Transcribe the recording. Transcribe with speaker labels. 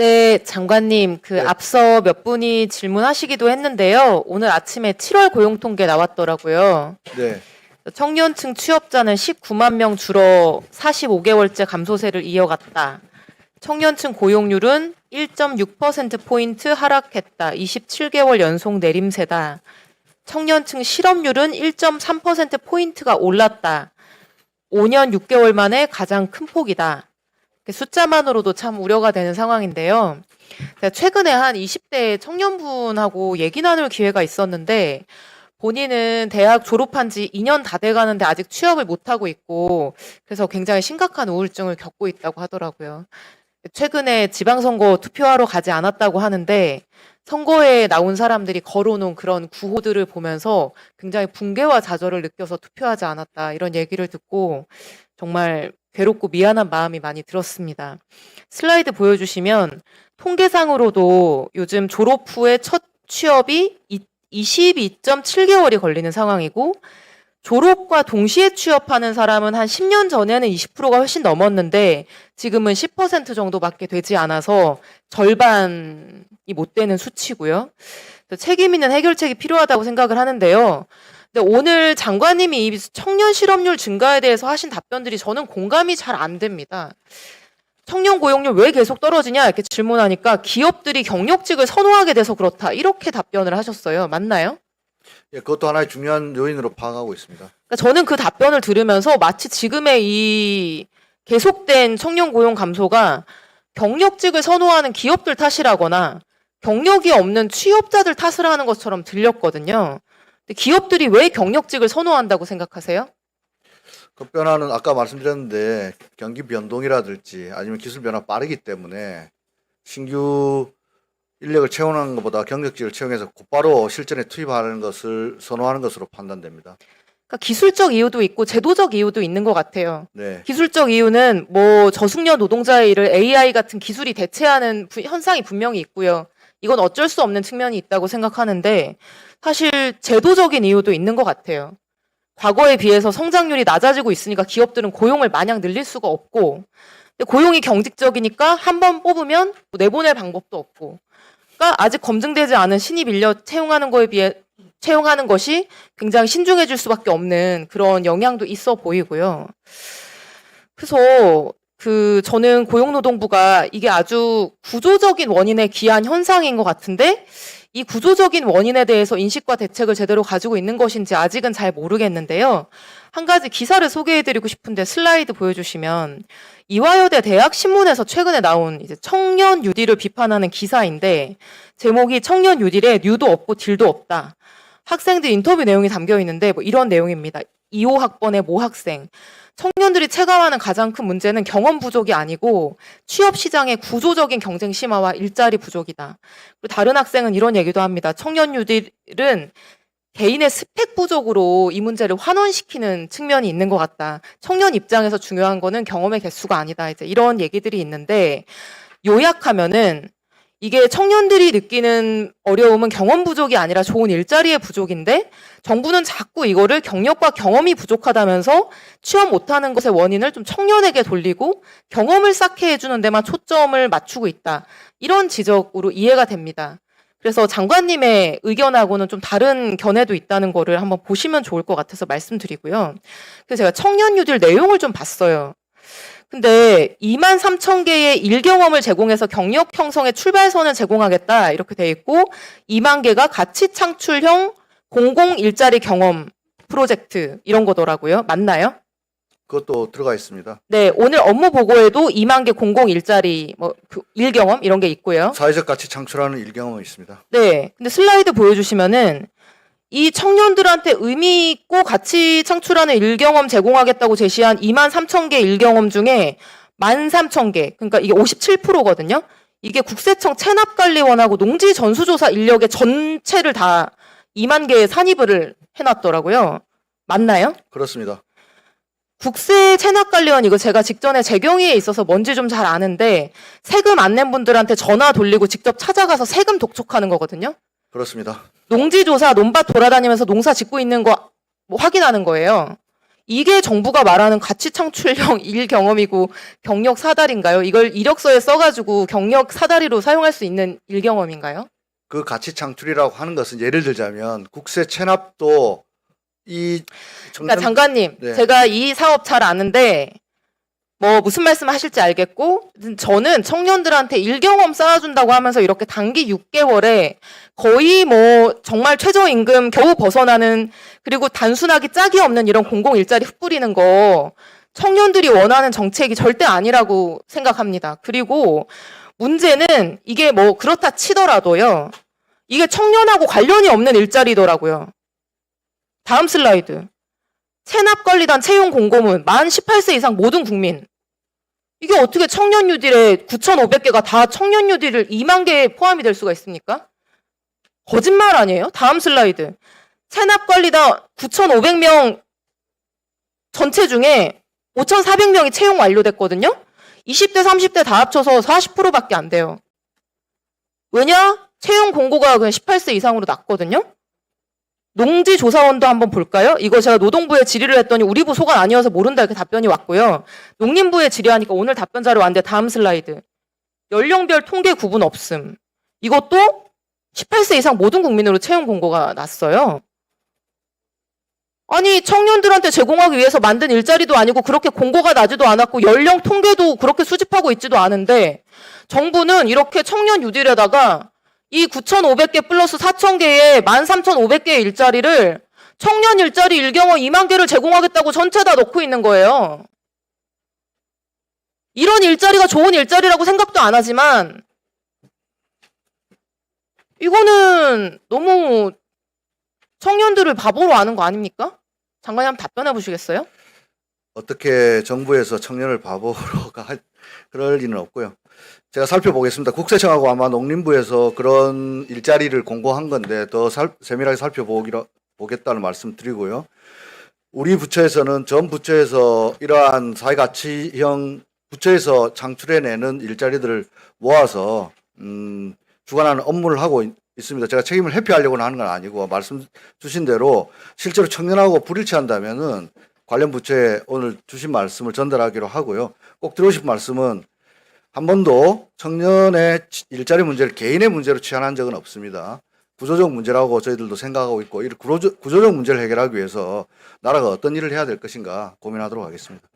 Speaker 1: 네, 장관님,
Speaker 2: 네.
Speaker 1: 앞서 몇 분이 질문하시기도 했는데요. 오늘 아침에 7월 고용 통계 나왔더라고요.
Speaker 2: 네.
Speaker 1: 청년층 취업자는 19만 명 줄어 45개월째 감소세를 이어갔다. 청년층 고용률은 1.6%포인트 하락했다. 27개월 연속 내림세다. 청년층 실업률은 1.3%포인트가 올랐다. 5년 6개월 만에 가장 큰 폭이다. 숫자만으로도 참 우려가 되는 상황인데요. 제가 최근에 한 20대 청년분하고 얘기 나눌 기회가 있었는데 본인은 대학 졸업한 지 2년 다 돼가는데 아직 취업을 못하고 있고 그래서 굉장히 심각한 우울증을 겪고 있다고 하더라고요. 최근에 지방선거 투표하러 가지 않았다고 하는데 선거에 나온 사람들이 걸어놓은 그런 구호들을 보면서 굉장히 붕괴와 좌절을 느껴서 투표하지 않았다 이런 얘기를 듣고 정말 괴롭고 미안한 마음이 많이 들었습니다. 슬라이드 보여주시면 통계상으로도 요즘 졸업 후에 첫 취업이 22.7개월이 걸리는 상황이고 졸업과 동시에 취업하는 사람은 한 10년 전에는 20%가 훨씬 넘었는데 지금은 10% 정도밖에 되지 않아서 절반이 못 되는 수치고요. 책임 있는 해결책이 필요하다고 생각을 하는데요. 근데 오늘 장관님이 이 청년 실업률 증가에 대해서 하신 답변들이 저는 공감이 잘 안 됩니다. 청년 고용률 왜 계속 떨어지냐 이렇게 질문하니까 기업들이 경력직을 선호하게 돼서 그렇다 이렇게 답변을 하셨어요. 맞나요?
Speaker 2: 예, 그것도 하나의 중요한 요인으로 파악하고 있습니다.
Speaker 1: 그러니까 저는 그 답변을 들으면서 마치 지금의 이 계속된 청년 고용 감소가 경력직을 선호하는 기업들 탓이라거나 경력이 없는 취업자들 탓을 하는 것처럼 들렸거든요. 근데 기업들이 왜 경력직을 선호한다고 생각하세요?
Speaker 2: 그 변화는 아까 말씀드렸는데 경기 변동이라든지 아니면 기술 변화 빠르기 때문에 신규 인력을 채용하는 것보다 경력직을 채용해서 곧바로 실전에 투입하는 것을 선호하는 것으로 판단됩니다.
Speaker 1: 그러니까 기술적 이유도 있고 제도적 이유도 있는 것 같아요.
Speaker 2: 네.
Speaker 1: 기술적 이유는 뭐 저숙련 노동자의 일을 AI 같은 기술이 대체하는 현상이 분명히 있고요. 이건 어쩔 수 없는 측면이 있다고 생각하는데 사실 제도적인 이유도 있는 것 같아요. 과거에 비해서 성장률이 낮아지고 있으니까 기업들은 고용을 마냥 늘릴 수가 없고 고용이 경직적이니까 한 번 뽑으면 내보낼 방법도 없고 그러니까 아직 검증되지 않은 신입 인력 채용하는 거에 비해 채용하는 것이 굉장히 신중해질 수밖에 없는 그런 영향도 있어 보이고요. 그래서 저는 고용노동부가 이게 아주 구조적인 원인에 기한 현상인 것 같은데 이 구조적인 원인에 대해서 인식과 대책을 제대로 가지고 있는 것인지 아직은 잘 모르겠는데요. 한 가지 기사를 소개해드리고 싶은데 슬라이드 보여주시면 이화여대 대학신문에서 최근에 나온 이제 청년 뉴딜을 비판하는 기사인데 제목이 청년 뉴딜에 뉴도 없고 딜도 없다. 학생들 인터뷰 내용이 담겨 있는데 뭐 이런 내용입니다. 2호 학번의 모 학생. 청년들이 체감하는 가장 큰 문제는 경험 부족이 아니고 취업 시장의 구조적인 경쟁 심화와 일자리 부족이다. 그리고 다른 학생은 이런 얘기도 합니다. 청년 뉴딜은 개인의 스펙 부족으로 이 문제를 환원시키는 측면이 있는 것 같다. 청년 입장에서 중요한 거는 경험의 개수가 아니다. 이제 이런 얘기들이 있는데 요약하면은 이게 청년들이 느끼는 어려움은 경험 부족이 아니라 좋은 일자리의 부족인데 정부는 자꾸 이거를 경력과 경험이 부족하다면서 취업 못하는 것의 원인을 좀 청년에게 돌리고 경험을 쌓게 해주는 데만 초점을 맞추고 있다. 이런 지적으로 이해가 됩니다. 그래서 장관님의 의견하고는 좀 다른 견해도 있다는 거를 한번 보시면 좋을 것 같아서 말씀드리고요. 그래서 제가 청년 뉴딜 내용을 좀 봤어요. 근데 23,000개의 일경험을 제공해서 경력 형성의 출발선을 제공하겠다 이렇게 돼 있고 2만 개가 가치 창출형 공공 일자리 경험 프로젝트 이런 거더라고요. 맞나요?
Speaker 2: 그것도 들어가 있습니다.
Speaker 1: 네, 오늘 업무 보고에도 2만 개 공공 일자리 일경험 이런 게 있고요.
Speaker 2: 사회적 가치 창출하는 일경험이 있습니다.
Speaker 1: 네, 근데 슬라이드 보여주시면은 이 청년들한테 의미 있고 가치 창출하는 일경험 제공하겠다고 제시한 23,000개 일경험 중에 13,000개, 그러니까 이게 57%거든요. 이게 국세청 체납관리원하고 농지 전수조사 인력의 전체를 다 2만 개의 산입을 해놨더라고요. 맞나요?
Speaker 2: 그렇습니다.
Speaker 1: 국세 체납관리원 이거 제가 직전에 재경위에 있어서 뭔지 좀 잘 아는데 세금 안 낸 분들한테 전화 돌리고 직접 찾아가서 세금 독촉하는 거거든요.
Speaker 2: 그렇습니다.
Speaker 1: 농지조사, 논밭 돌아다니면서 농사 짓고 있는 거 확인하는 거예요. 이게 정부가 말하는 가치 창출형 일 경험이고 경력 사다리인가요? 이걸 이력서에 써가지고 경력 사다리로 사용할 수 있는 일 경험인가요?
Speaker 2: 그 가치 창출이라고 하는 것은 예를 들자면 국세 체납도 이
Speaker 1: 그러니까
Speaker 2: 청년
Speaker 1: 장관님,
Speaker 2: 네.
Speaker 1: 제가 이 사업 잘 아는데 뭐 무슨 말씀 하실지 알겠고 저는 청년들한테 일 경험 쌓아준다고 하면서 이렇게 단기 6개월에 거의 뭐 정말 최저임금 겨우 벗어나는 그리고 단순하기 짝이 없는 이런 공공 일자리 흩뿌리는 거 청년들이 원하는 정책이 절대 아니라고 생각합니다. 그리고 문제는 이게 뭐 그렇다 치더라도요. 이게 청년하고 관련이 없는 일자리더라고요. 다음 슬라이드. 체납관리단 채용 공고문 만 18세 이상 모든 국민. 이게 어떻게 청년 뉴딜에 9,500개가 다 청년 뉴딜을 2만 개에 포함이 될 수가 있습니까? 거짓말 아니에요? 다음 슬라이드. 체납관리단 9,500명 전체 중에 5,400명이 채용 완료됐거든요? 20대, 30대 다 합쳐서 40%밖에 안 돼요. 왜냐? 채용 공고가 그냥 18세 이상으로 났거든요? 농지조사원도 한번 볼까요? 이거 제가 노동부에 질의를 했더니 우리 부 소관 아니어서 모른다 이렇게 답변이 왔고요. 농림부에 질의하니까 오늘 답변 자료 왔는데 다음 슬라이드. 연령별 통계 구분 없음. 이것도 18세 이상 모든 국민으로 채용 공고가 났어요. 아니 청년들한테 제공하기 위해서 만든 일자리도 아니고 그렇게 공고가 나지도 않았고 연령 통계도 그렇게 수집하고 있지도 않은데 정부는 이렇게 청년 뉴딜에다가 이 9,500개 플러스 4,000개의 13,500개의 일자리를 청년 일자리 일경험 2만 개를 제공하겠다고 전체 다 넣고 있는 거예요. 이런 일자리가 좋은 일자리라고 생각도 안 하지만 이거는 너무 청년들을 바보로 아는 거 아닙니까? 장관님 한번 답변해 보시겠어요?
Speaker 2: 어떻게 정부에서 청년을 바보로 그럴 리는 없고요. 제가 살펴보겠습니다. 국세청하고 아마 농림부에서 그런 일자리를 공고한 건데 더 세밀하게 살펴보겠다는 말씀 드리고요. 우리 부처에서는 전 부처에서 이러한 사회가치형 부처에서 창출해내는 일자리들을 모아서 주관하는 업무를 하고 있습니다. 제가 책임을 회피하려고 하는 건 아니고 말씀 주신 대로 실제로 청년하고 불일치한다면은 관련 부처에 오늘 주신 말씀을 전달하기로 하고요. 꼭 들으실 말씀은 한 번도 청년의 일자리 문제를 개인의 문제로 취한한 적은 없습니다. 구조적 문제라고 저희들도 생각하고 있고 이 구조적 문제를 해결하기 위해서 나라가 어떤 일을 해야 될 것인가 고민하도록 하겠습니다.